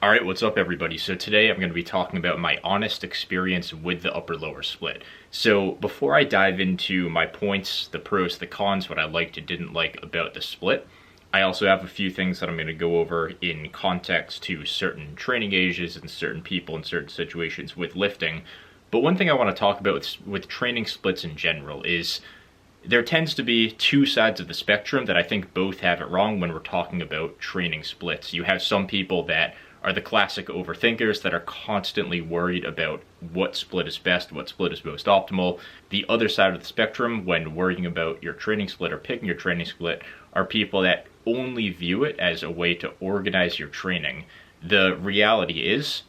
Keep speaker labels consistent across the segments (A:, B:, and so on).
A: Alright, what's up everybody? So today I'm going to be talking about my honest experience with the upper-lower split. So before I dive into my points, the pros, the cons, what I liked and didn't like about the split, I also have a few things that I'm going to go over in context to certain training ages and certain people in certain situations with lifting. But one thing I want to talk about with training splits in general is there tends to be two sides of the spectrum that I think both have it wrong when we're talking about training splits. You have some people that are the classic overthinkers that are constantly worried about what split is best, what split is most optimal. The other side of the spectrum, when worrying about your training split or picking your training split, are people that only view it as a way to organize your training. The reality is,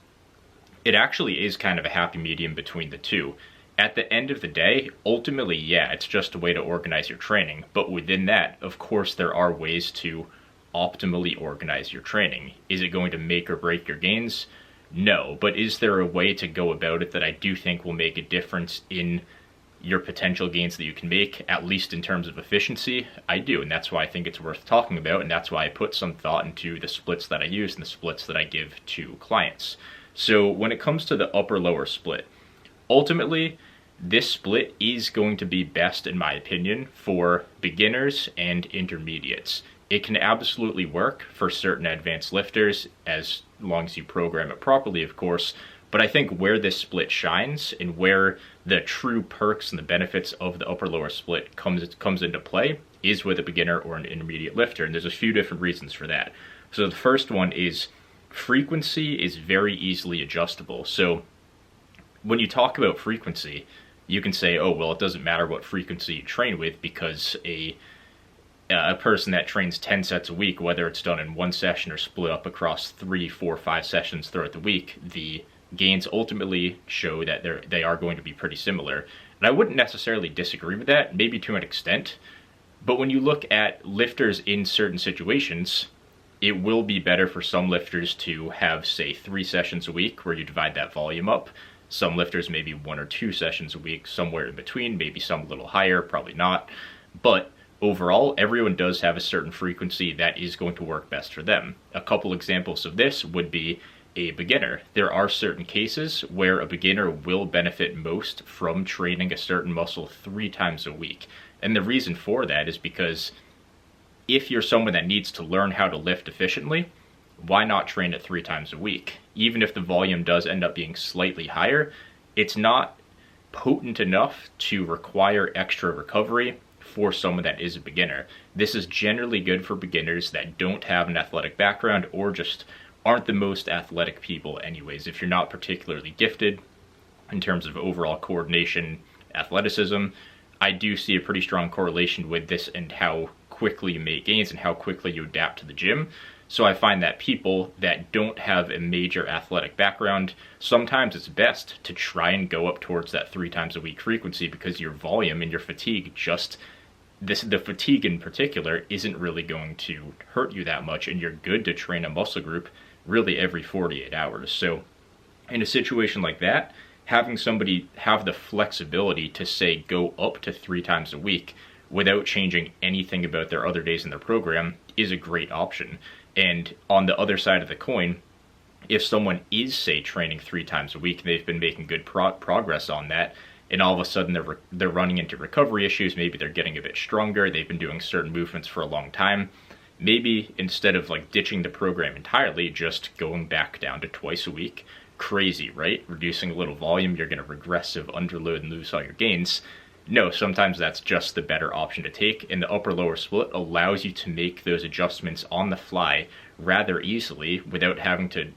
A: it actually is kind of a happy medium between the two. At the end of the day, ultimately, yeah, it's just a way to organize your training. But within that, of course, there are ways to optimally organize your training. Is it going to make or break your gains? No, but is there a way to go about it that I do think will make a difference in your potential gains that you can make, at least in terms of efficiency? I do, and that's why I think it's worth talking about, and that's why I put some thought into the splits that I use and the splits that I give to clients. So when it comes to the upper-lower split, ultimately, this split is going to be best, in my opinion, for beginners and intermediates. It can absolutely work for certain advanced lifters, as long as you program it properly, of course. But I think where this split shines and where the true perks and the benefits of the upper-lower split comes into play is with a beginner or an intermediate lifter. And there's a few different reasons for that. So the first one is frequency is very easily adjustable. So when you talk about frequency, you can say, oh, well, it doesn't matter what frequency you train with because a person that trains 10 sets a week, whether it's done in one session or split up across 3, 4, 5 sessions throughout the week, the gains ultimately show that they are going to be pretty similar. And I wouldn't necessarily disagree with that, maybe to an extent. But when you look at lifters in certain situations, it will be better for some lifters to have, say, 3 sessions a week where you divide that volume up. Some lifters maybe 1 or 2 sessions a week, somewhere in between, maybe some a little higher, probably not. But overall, everyone does have a certain frequency that is going to work best for them. A couple examples of this would be a beginner. There are certain cases where a beginner will benefit most from training a certain muscle 3 times a week. And the reason for that is because if you're someone that needs to learn how to lift efficiently, why not train it 3 times a week? Even if the volume does end up being slightly higher, it's not potent enough to require extra recovery for someone that is a beginner. This is generally good for beginners that don't have an athletic background or just aren't the most athletic people anyways. If you're not particularly gifted in terms of overall coordination, athleticism, I do see a pretty strong correlation with this and how quickly you make gains and how quickly you adapt to the gym. So I find that people that don't have a major athletic background, sometimes it's best to try and go up towards that 3 times a week frequency because your volume and your fatigue the fatigue in particular isn't really going to hurt you that much, and you're good to train a muscle group really every 48 hours. So in a situation like that, having somebody have the flexibility to say go up to 3 times a week without changing anything about their other days in their program is a great option. And on the other side of the coin, if someone is, say, training 3 times a week, and they've been making good progress on that, and all of a sudden they're running into recovery issues, maybe they're getting a bit stronger, they've been doing certain movements for a long time, maybe instead of like ditching the program entirely, just going back down to 2 a week. Crazy, right? Reducing a little volume, you're going to regressive underload and lose all your gains. No, sometimes that's just the better option to take, and the upper-lower split allows you to make those adjustments on the fly rather easily without having to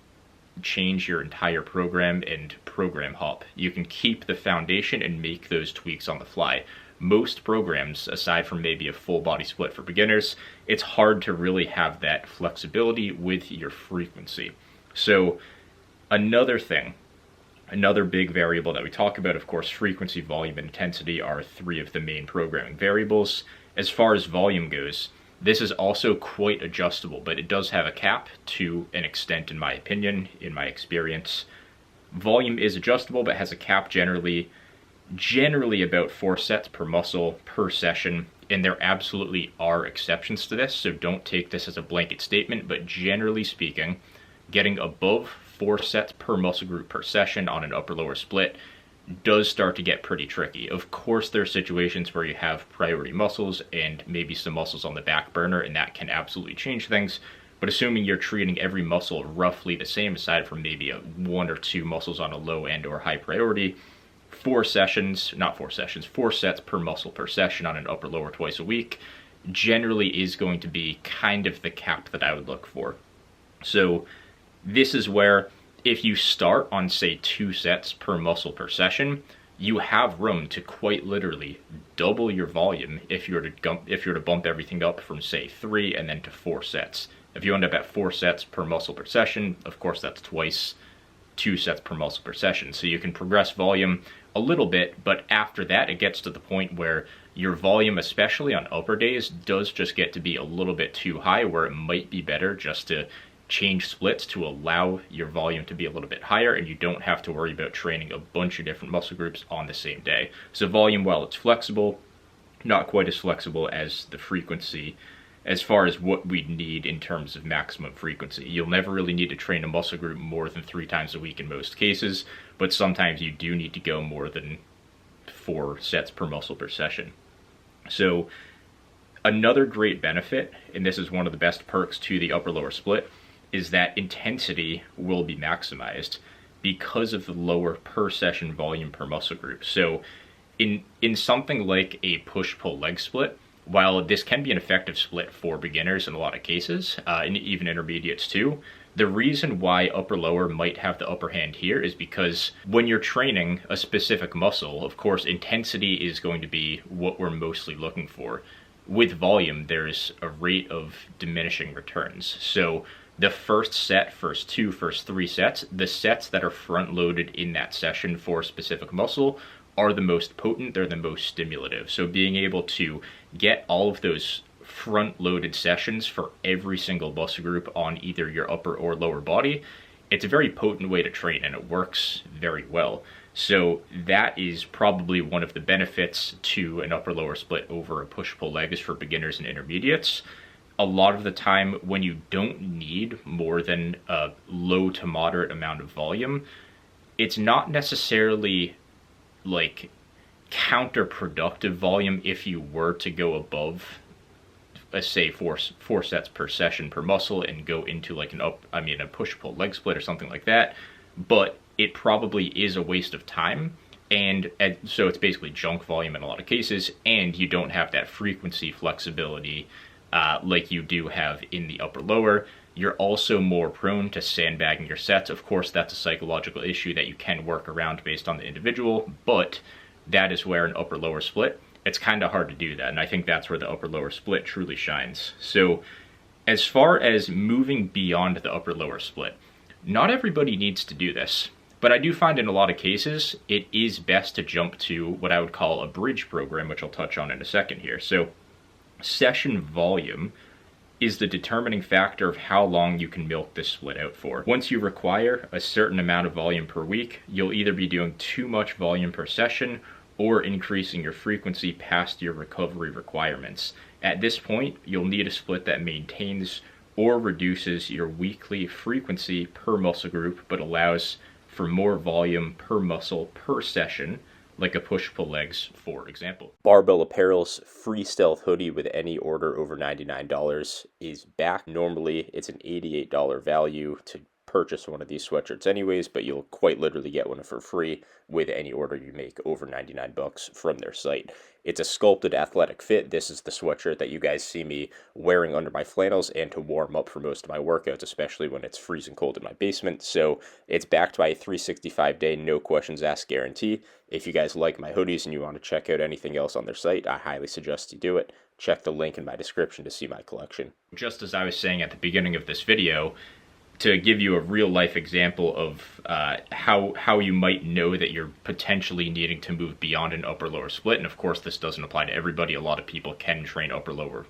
A: change your entire program and program hop. You can keep the foundation and make those tweaks on the fly. Most programs, aside from maybe a full body split for beginners, it's hard to really have that flexibility with your frequency. So another big variable that we talk about, of course, frequency, volume, and intensity are 3 of the main programming variables. As far as volume goes, this is also quite adjustable, but it does have a cap to an extent, in my opinion, in my experience. Volume is adjustable, but has a cap generally about 4 sets per muscle per session, and there absolutely are exceptions to this, so don't take this as a blanket statement, but generally speaking, getting above 4 sets per muscle group per session on an upper lower split does start to get pretty tricky. Of course, there are situations where you have priority muscles and maybe some muscles on the back burner, and that can absolutely change things. But assuming you're treating every muscle roughly the same, aside from maybe 1 or 2 muscles on a low end or high priority, 4 sets per muscle per session on an upper lower twice a week generally is going to be kind of the cap that I would look for. So this is where if you start on, say, 2 sets per muscle per session, you have room to quite literally double your volume if you were to bump everything up from, say, 3 and then to 4 sets. If you end up at 4 sets per muscle per session, of course that's twice 2 sets per muscle per session. So you can progress volume a little bit, but after that it gets to the point where your volume, especially on upper days, does just get to be a little bit too high, where it might be better just to change splits to allow your volume to be a little bit higher, and you don't have to worry about training a bunch of different muscle groups on the same day. So volume, while it's flexible, not quite as flexible as the frequency as far as what we need in terms of maximum frequency. You'll never really need to train a muscle group more than 3 times a week in most cases, but sometimes you do need to go more than 4 sets per muscle per session. So another great benefit, and this is one of the best perks to the upper lower split, is that intensity will be maximized because of the lower per session volume per muscle group. So in something like a push-pull leg split, while this can be an effective split for beginners in a lot of cases, and even intermediates too, the reason why upper-lower might have the upper hand here is because when you're training a specific muscle, of course, intensity is going to be what we're mostly looking for. With volume, there's a rate of diminishing returns. So the first set, first 2, first 3 sets, the sets that are front-loaded in that session for a specific muscle are the most potent, they're the most stimulative. So being able to get all of those front-loaded sessions for every single muscle group on either your upper or lower body, it's a very potent way to train, and it works very well. So that is probably one of the benefits to an upper-lower split over a push-pull leg is for beginners and intermediates. A lot of the time when you don't need more than a low to moderate amount of volume, it's not necessarily like counterproductive volume if you were to go above, let's say, four sets per session per muscle and go into like a push-pull leg split or something like that. But it probably is a waste of time, and so it's basically junk volume in a lot of cases, and you don't have that frequency flexibility like you do have in the upper lower. You're also more prone to sandbagging your sets. Of course, that's a psychological issue that you can work around based on the individual, but that is where an upper lower split, it's kind of hard to do that, and I think that's where the upper lower split truly shines. So as far as moving beyond the upper lower split, not everybody needs to do this, but I do find in a lot of cases it is best to jump to what I would call a bridge program, which I'll touch on in a second here. So session volume is the determining factor of how long you can milk this split out for. Once you require a certain amount of volume per week, you'll either be doing too much volume per session or increasing your frequency past your recovery requirements. At this point, you'll need a split that maintains or reduces your weekly frequency per muscle group, but allows for more volume per muscle per session, like a push-pull legs, for example. Barbell Apparel's free stealth hoodie with any order over $99 is back. Normally, it's an $88 value to purchase one of these sweatshirts anyways, but you'll quite literally get one for free with any order you make over 99 bucks from their site. It's a sculpted athletic fit. This is the sweatshirt that you guys see me wearing under my flannels and to warm up for most of my workouts, especially when it's freezing cold in my basement. So it's backed by a 365-day, no questions asked guarantee. If you guys like my hoodies and you want to check out anything else on their site, I highly suggest you do it. Check the link in my description to see my collection. Just as I was saying at the beginning of this video, to give you a real life example of how you might know that you're potentially needing to move beyond an upper lower split, and of course this doesn't apply to everybody. A lot of people can train upper lower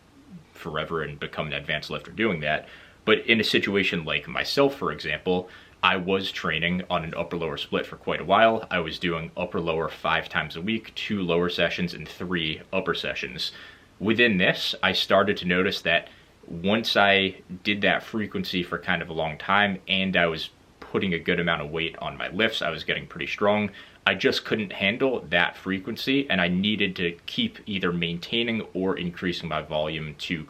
A: forever and become an advanced lifter doing that, but in a situation like myself, for example, I was training on an upper lower split for quite a while. I was doing upper lower 5 times a week, 2 lower sessions and 3 upper sessions. Within this, I started to notice that once I did that frequency for kind of a long time and I was putting a good amount of weight on my lifts, I was getting pretty strong, I just couldn't handle that frequency, and I needed to keep either maintaining or increasing my volume to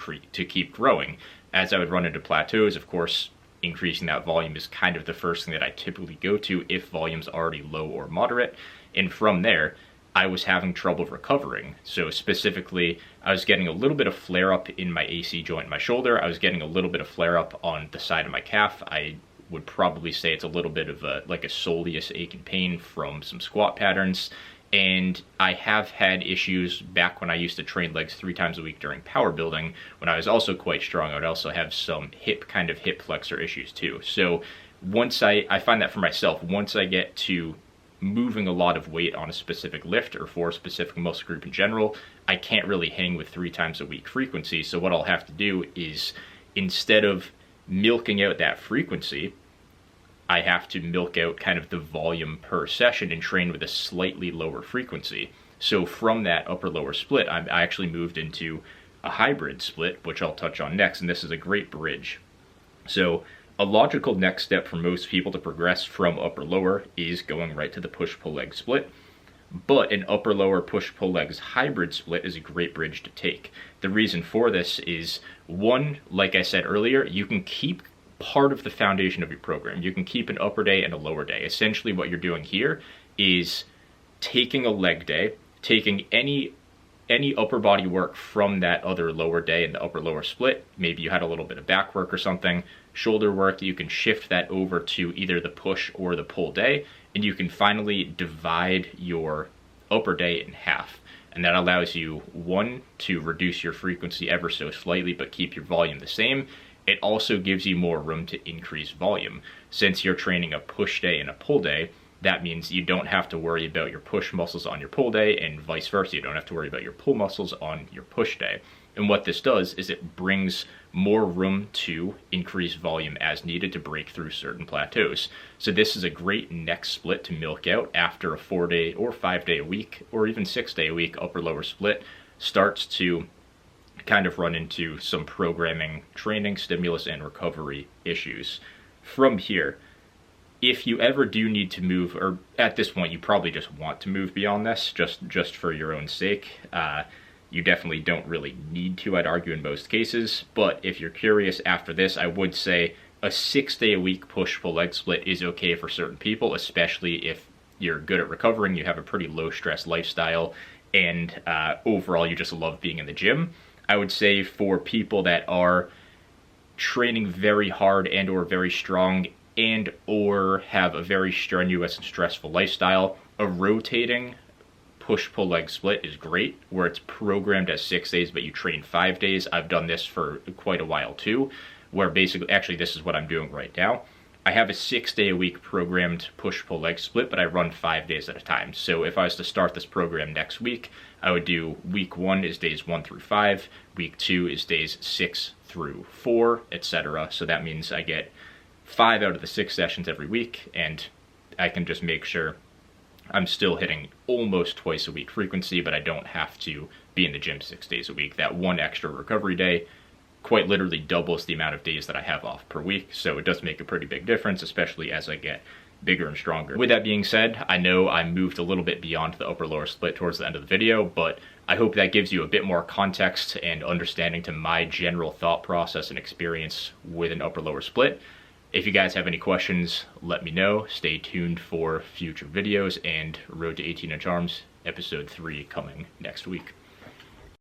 A: keep growing. As I would run into plateaus, of course, increasing that volume is kind of the first thing that I typically go to if volume's already low or moderate. And from there, I was having trouble recovering. So specifically, I was getting a little bit of flare-up in my AC joint in my shoulder. I was getting a little bit of flare-up on the side of my calf. I would probably say it's a little bit of like a soleus ache and pain from some squat patterns. And I have had issues back when I used to train legs 3 times a week during power building. When I was also quite strong, I would also have some hip flexor issues too. So once I find that for myself, once I get to moving a lot of weight on a specific lift or for a specific muscle group in general, I can't really hang with 3 times a week frequency. So what I'll have to do is, instead of milking out that frequency, I have to milk out kind of the volume per session and train with a slightly lower frequency. So from that upper lower split, I actually moved into a hybrid split, which I'll touch on next, and this is a great bridge. So a logical next step for most people to progress from upper lower is going right to the push-pull leg split. But an upper lower push-pull legs hybrid split is a great bridge to take. The reason for this is, one, like I said earlier, you can keep part of the foundation of your program. You can keep an upper day and a lower day. Essentially what you're doing here is taking a leg day, taking any upper body work from that other lower day in the upper lower split. Maybe you had a little bit of back work or something, shoulder work, you can shift that over to either the push or the pull day, and you can finally divide your upper day in half. And that allows you, one, to reduce your frequency ever so slightly but keep your volume the same. It also gives you more room to increase volume. Since you're training a push day and a pull day, that means you don't have to worry about your push muscles on your pull day, and vice versa. You don't have to worry about your pull muscles on your push day. And what this does is it brings more room to increase volume as needed to break through certain plateaus. So this is a great next split to milk out after a 4-day or 5-day a week or even 6-day a week upper lower split starts to kind of run into some programming, training, stimulus, and recovery issues. From here, if you ever do need to move, or at this point you probably just want to move beyond this just for your own sake, you definitely don't really need to, I'd argue, in most cases. But if you're curious after this, I would say a 6-day a week push-pull leg split is okay for certain people, especially if you're good at recovering, you have a pretty low stress lifestyle, and overall you just love being in the gym. I would say for people that are training very hard and or very strong and or have a very strenuous and stressful lifestyle, a rotating push-pull leg split is great, where it's programmed as 6 days but you train 5 days. I've done this for quite a while too, where basically, actually this is what I'm doing right now. I have a 6-day a week programmed push-pull leg split, but I run 5 days at a time. So if I was to start this program next week, I would do week 1 is days 1 through 5, week 2 is days 6 through 4, etc. So that means I get 5 out of the 6 sessions every week, and I can just make sure I'm still hitting almost twice a week frequency, but I don't have to be in the gym 6 days a week. That one extra recovery day quite literally doubles the amount of days that I have off per week, so it does make a pretty big difference, especially as I get bigger and stronger. With that being said, I know I moved a little bit beyond the upper lower split towards the end of the video, but I hope that gives you a bit more context and understanding to my general thought process and experience with an upper lower split. If you guys have any questions, let me know. Stay tuned for future videos, and Road to 18-inch arms episode 3 coming next week.